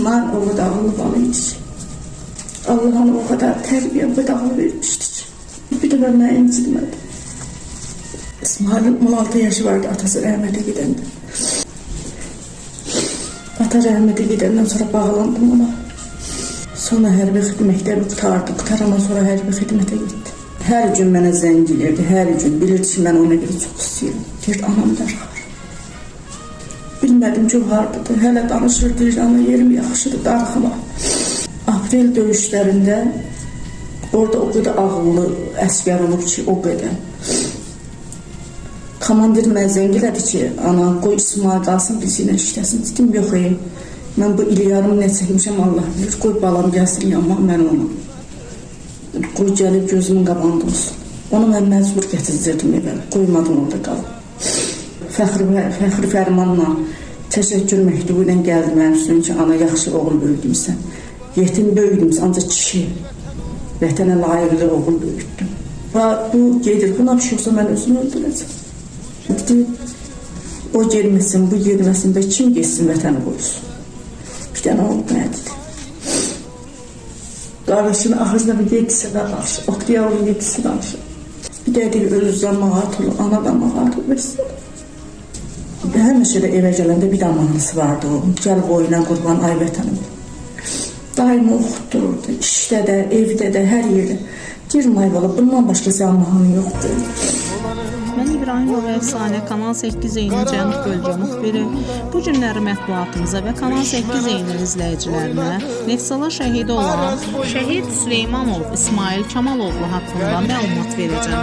İsmail o kadar ağırlık Allah'ın o kadar terbiye bedava vermiştir. Bir de ben incitmedim. İsmail'in 16 yaşı vardı atası rahmete gidende. Ata rahmete gidenden sonra bağlandım ona. Sonra hərbi xidmətləri qutardı. Qutarandan sonra hərbi xidmətə getdi. Hər gün mənə zəng gelirdi, hər gün. Bilirdi ki, mən ona görə çox istəyirəm. Deyirdi, anam darıxar. Bilmədim ki, hardadır. Hələ danışır, deyirdi, ana yerim yaxşıdır, darıxma. Aprel döyüşlərində orada o qədər ağıllı əskər olub ki, o qədər. Komandir mənə zəng elədi ki, ana qoy İsmail qalsın, bizi ilə işləsin. Dedim, yox, mən bu il yarım nə çəkmişəm, Allah bilir. Qoy balam gəlsin yanıma, mən onu. Qoy gəlib gözümün qabağında olsun. Onu mən məcbur gətirdirdim evə, qoymadım orada qalıb. Fəxri fərmanla, təşəkkür məktubu ilə gəldi mənim üstün ki, ana yaxşı oğul böyüdümsən. Yetim böyüdümsən, ancaq kişi. Vətənə layiqli oğul böyüddüm. Bu gedir, buna bir şey olsa mən özümü öldürəcəm. O gelməsin, bu gelməsin və kim geçsin vətəni qoysun. Bir dənə olub nədir? Qardaşının ahırda bir yedisi də qarşı, oxtiyarın yedisi qarşı. Bir də deyil, özüzdən mağat olur, anadan mağat versin. Həmişə də evə gələndə bir də mahnısı vardı o. Gəl boyuna qurban, ay vətənim. Daima oxutdururdu, işdə də, evdə də, hər yerdə. Girmay valla, bundan başqa sənin mahnı yoxdur. Mən İbrahimov Əfsanə Kanal 8 yayının Cənub bölgə müxbiri. Bu günləri mətbuatımıza və Kanal 8 yayının izləyicilərinə Neftçala şəhidi olan Şəhid Süleymanov İsmail Kamaloğlu haqqında məlumat verəcəm.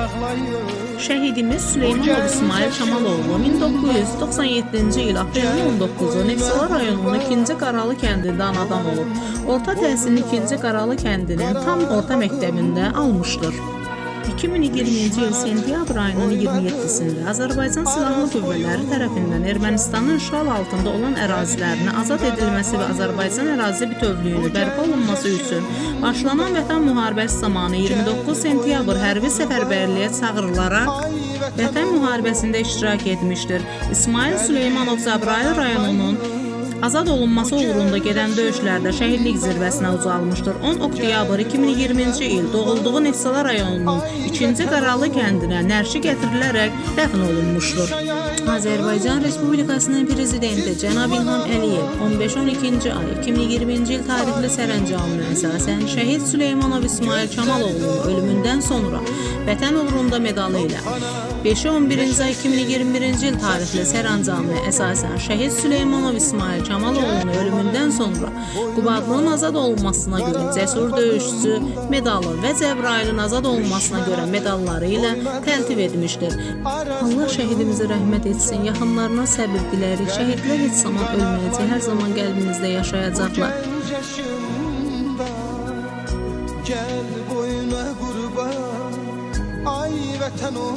Şəhidimiz Süleymanov İsmail Kamaloğlu 1997-ci il aprelin 19-u Neftçala rayonunun 2-ci Qaralı kəndində anadan olub. Orta təhsilini 2-ci Qaralı kəndinin tam orta məktəbində almışdır. 2020-ci il sentyabr ayının 27-sində Azərbaycan Silahlı Qüvvələri tərəfindən Ermənistanın işğal altında olan ərazilərini azad edilməsi və Azərbaycan ərazi bütövlüyünü bərpa olunması üçün başlanan Vətən müharibəsi zamanı 29 sentyabr hərbi səfərbərliyə çağırılaraq Vətən müharibəsində iştirak etmişdir. İsmail Süleymanov Cəbrayıl rayonunun azad olunması uğrunda gedən döyüşlərdə şəhidlik zirvəsinə ucalmışdır. 10 oktyabr 2020-ci il doğulduğu Neftçala rayonunun 2-ci Qaralı kəndinə nərşi gətirilərək dəfn olunmuşdur. Azərbaycan Respublikasının Prezidenti Cənab İlham Əliyev 15-12-ci ay 2020-ci il tarixli sərəncamına əsasən Şəhid Süleymanov İsmail Kamaloğlu'nun ölümündən sonra Vətən uğrunda medalı ilə 5-11-ci ay 2021-ci il tarixli sərəncamına əsasən Şəhid Süleymanov İsmail Kamaloğlu'nun ölümündən sonra Qubadlının azad olunmasına görə Cəsur Döyüşçü medalı və Cəbrayılın azad olunmasına görə medalları ilə təltif etmişdir. Allah şəhidimizi rəhmət etsin, yaxınlarına səbir dilərik. Şəhidlər heç zaman ölməyəcək, hər zaman qəlbimizdə yaşayacaqlar. Gəl boyuna qurban, ay vətən o.